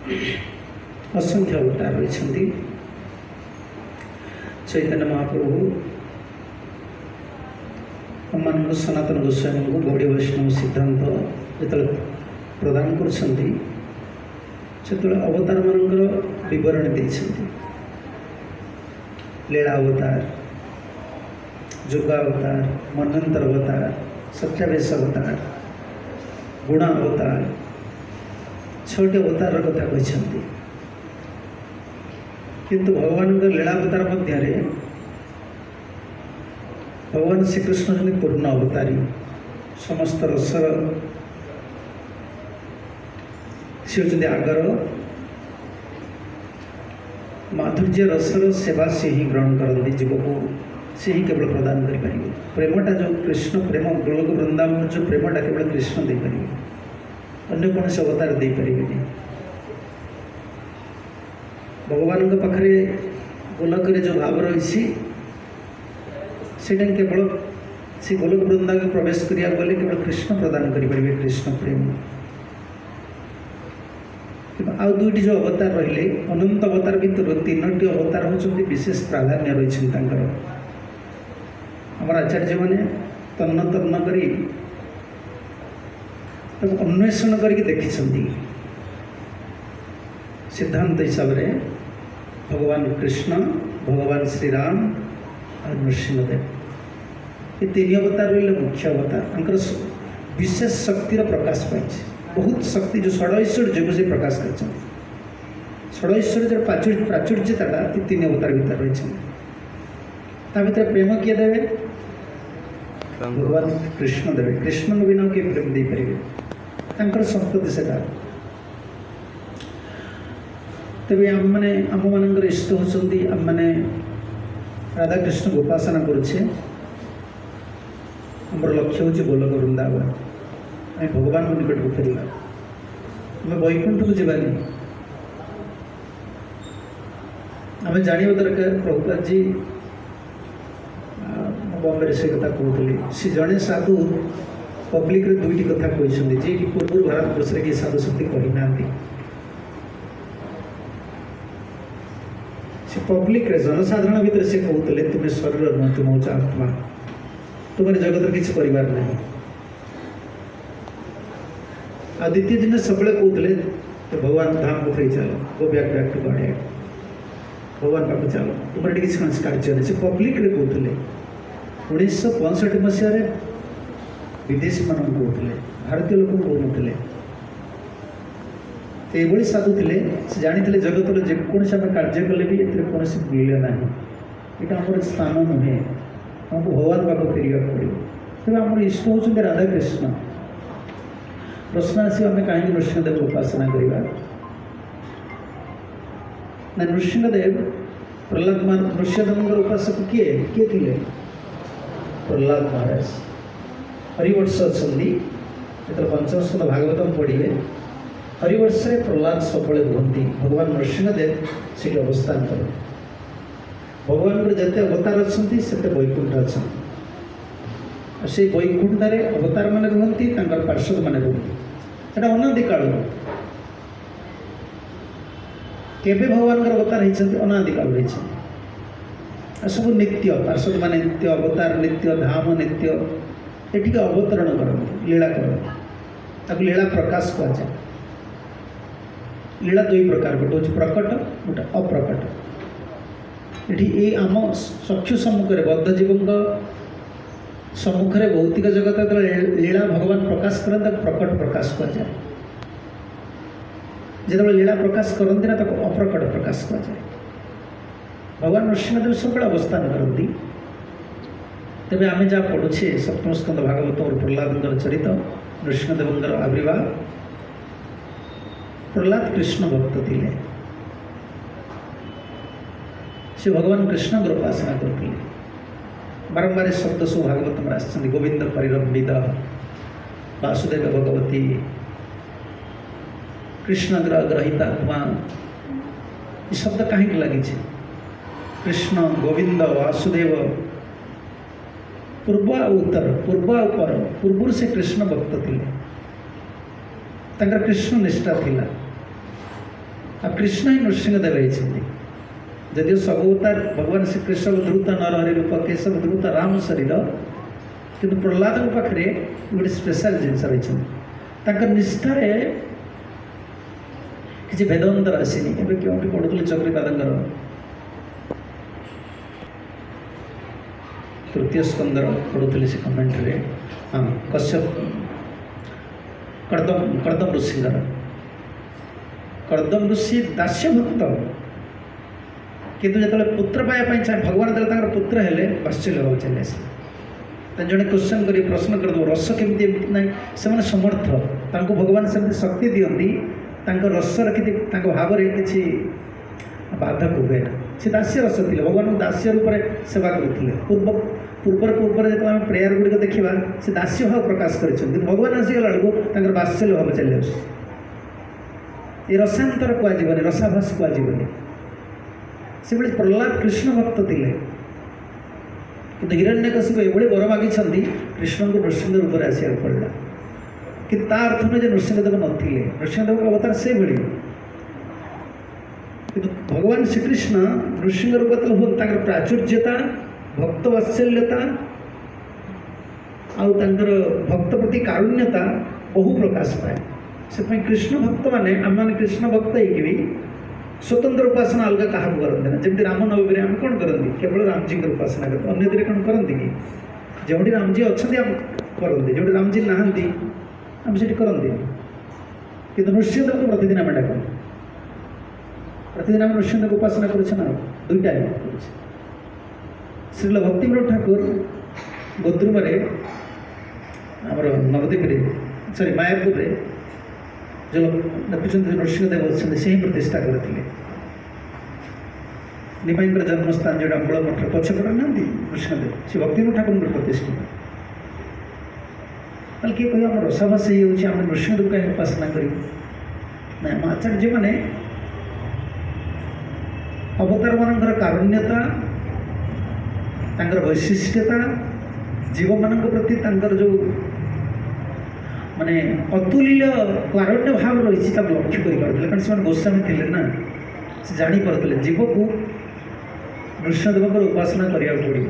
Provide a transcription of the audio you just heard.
असंख्य अवतार रही। चैतन्य महाप्रभु हम सनातन गोस्वामी को गौड़ी वैष्णव सिद्धांत जो प्रदान कर अवतार मानकर विवरण देते। लीला अवतार, जुगावतार, मनंतर अवतार, सत्यावेश अवतार, गुण अवतार, 6टी अवतार कथा कहते। किंतु भगवान लीला अवतार मध्य भगवान श्रीकृष्ण जी पूर्ण अवतारी, समस्त रसर सी होती आगर, माधुर्य रसर सेवा से ही ग्रहण करते। जीव को से ही केवल प्रदान करें। प्रेमटा जो कृष्ण प्रेम गोलोक वृंदावन जो प्रेमटा केवल कृष्ण दे पारे, अन्य कौन से अवतार दे पारे। भगवान के पाखरे गोलक जो भाव रही केवल से गोलोक वृंदावन प्रवेश करिया गले केवल कृष्ण प्रदान करें। कृष्ण प्रेम आउ दुईटी जो अवतार रहिले अनंत अवतार भितर 3टी अवतार होती विशेष प्राधान्य रही। आमर आचार्य मैंने तन्न तन्न करी अन्वेषण करके देखी सिद्धांत हिसाब से भगवान कृष्ण, भगवान श्रीराम और नृसिंहदेव ये 3 अवतार रही मुख्य अवतार। विशेष शक्तिर प्रकाश पाई, बहुत शक्ति जो षड़ैश्वर्य जो से प्रकाश कर षड़ैश्वर्य प्राचुर्यता ये 3 अवतार भीतर रही। भीतर प्रेम किए देवे भगवान कृष्ण देवे। कृष्ण को बिना किए प्रेम दे पारे संपत्ति से तेज आम मैंने आम मान इष्ट होती आम मैंने राधा कृष्ण को उपासना करुचे। आमर लक्ष्य हूँ गोलोक वृंदावन, भगवान को निकट को फेरला, आम वैकुंठ को जावानी। आम जाना दरकार प्रभुपाद जी बॉम्बे से कथा कहते सी जड़े साधु पब्लिक रे 2टी कथा कहते जी पूर्व भारत वर्ष कि साधु शक्ति कहना से पब्लिक रे जनसाधारण भितर से कहते तुम्हें शरीर नुह तुम हूँ आत्मा, तुम्हारे जगत किसी कर ना। आ द्वितीय दिन सब कहते तो भगवान धाम को फेरी चलो, go back to godhead, भगवान पाक चलो, तुम्हारे किसी कार्य नहीं। से पब्लिक रे कहते 1965 मसीह विदेशी मान कहते, भारतीय लोक कहते। ये साधु थे से जानी जगत जेकोसी आम कार्य कले भी ये कौन मूल्य ना, यहाँ आम स्थान नुहे, हमको भगवान पाक फेर पड़ो। तेज आम इष्ट होती राधा कृष्ण। प्रश्न आस आम कहीं नृसिंहदेव उपासना करवा ना। नृसिंहदेव प्रहलाद नृसिंहदेव उपासक किए किए थे? प्रहलाद महाराज। हरिवर्ष अच्छा जो 5म स्कंद भागवतम पढ़े हरिवर्ष प्रहलाद सबले रुहति। भगवान नृसिंहदेव से अवस्थान कर भगवान जिते अवतार अच्छा से वैकुंठ अच्छा से वैकुंठ अवतार मान रुहति पार्षद मान रुहति। एटा अनादि काल केबे भगवान अवतार होती अनादि काल रही। सब नित्य पार्षद मान नित्य अवतार नित्य धाम नित्य ये अवतरण करते लीला करते। लीला प्रकाश कहुए। लीला 2 प्रकार, गोटे हूँ प्रकट गोटे अप्रकट। ये आम चक्षु सम्मुखें बद्ध जीवों सम्मुखें भौतिक जगत लीला भगवान प्रकाश करते प्रकट प्रकाश कहुए। जो लीला प्रकाश करते ना अप्रकट प्रकाश कहुए। भगवान नृसिंहदेव सब अवस्थान करती। तेज आम जहाँ पढ़ुचे 7म स्कंद भागवत और प्रहलाद चरित नृसिंहदेव आविर्भाव। प्रहलाद कृष्ण भक्त थे, से भगवान कृष्ण उपासना करते। बारंबार शब्द सब भागवत में आसछन्ति गोविंद परिरंबित वासुदेव भगवती कृष्ण ग्रहितात्मा। ये शब्द कहीं लगी कृष्ण गोविंद वासुदेव पूर्व उत्तर पूर्व पर पूर्व से कृष्ण भक्त थे। कृष्ण निष्ठा थिला आ कृष्ण ही नृसिंहदेव होती जदिव सब अवतार भगवान श्रीकृष्ण ध्रुत नर हरि रूप केशव ध्रुत राम शरीर किंतु प्रहलाद पाखे गोटे स्पेशल जिनस रही निष्ठार किसी भेदअंतर आसनी एवं क्योंकि पढ़ुली चक्रीपाद तृतीय स्कंदर पढ़ुली से कमेंट्रे हाँ कश्यप कर्दम ऋषिंगर कर्दम ऋषि दास्य भक्त किंतु जो पुत्र पाइबा चाहे भगवान जो पुत्र हेले वात्सल्य भाव चले आसे जड़े क्वेश्चन कर प्रश्न करदेव रस केमी ना से समर्थ तांको भगवान से शक्ति दिखती रसर कि भाव किसी बाधक हुए ना से दास्य रस थे भगवान दास्य रूप में सेवा करुले पूर्वर जो आम प्रेयर गुड़िक देखा से दास्य भाव प्रकाश कर भगवान आसीगला बेलू वात्सल्य भाव चले ये रसांतर कहुनि रसाभास कहुनि से भाई प्रहलाद कृष्ण भक्त थे कि हिरण्यकशिपु एभली वर मागी कृष्ण को नृसिंह रूप में आसवाक पड़ा कि अर्थ नुहे नृसिंहदेव नथिले नृसिंहदेव का अवतार से भली कि भगवान श्रीकृष्ण नृसिंह रूप तो प्राचुर्यता भक्त वात्सल्यता आर भक्त प्रति कारुण्यता बहु प्रकाश पाए से कृष्ण भक्त माने आम मैंने कृष्ण भक्त होगी स्वतंत्र उपासना अलग क्या करते ना जमी रामनवमी आम कौन करती केवल रामजी की उपासना करते अन्य दिन कौन करती कि जो रामजी अच्छा करते जो रामजी नहांती आम से करती कि नृसिंहदेव को प्रतिदिन आम डाक प्रतिदिन आम नृसिंहदेव को उपासना करना दुईटा श्रील भक्तिविनोद ठाकुर गोद्रुम आमर नवद्वीप सॉरी मायापुर जो देखुं नृसिंहदेव अच्छे से ही प्रतिष्ठा करते निमाई जन्मस्थान जो अम्बल मठ पछपड़ ना नृसिंहदेव से भक्तिविनोद ठाकुर प्रतिष्ठित किए कह आम रसाभास हो नृसिंहदेव कहीं उपासना करें आम आचार्य मैंने अवतार मान कारुण्यता वैशिष्ट्यता जीव मान प्रति जो माने अतुल्य कारुण्य भाव रही लक्ष्य कर कारण से गोस्वामी थे ना से जापारे जीव को नृसिंहदेव उपासना करने पड़ो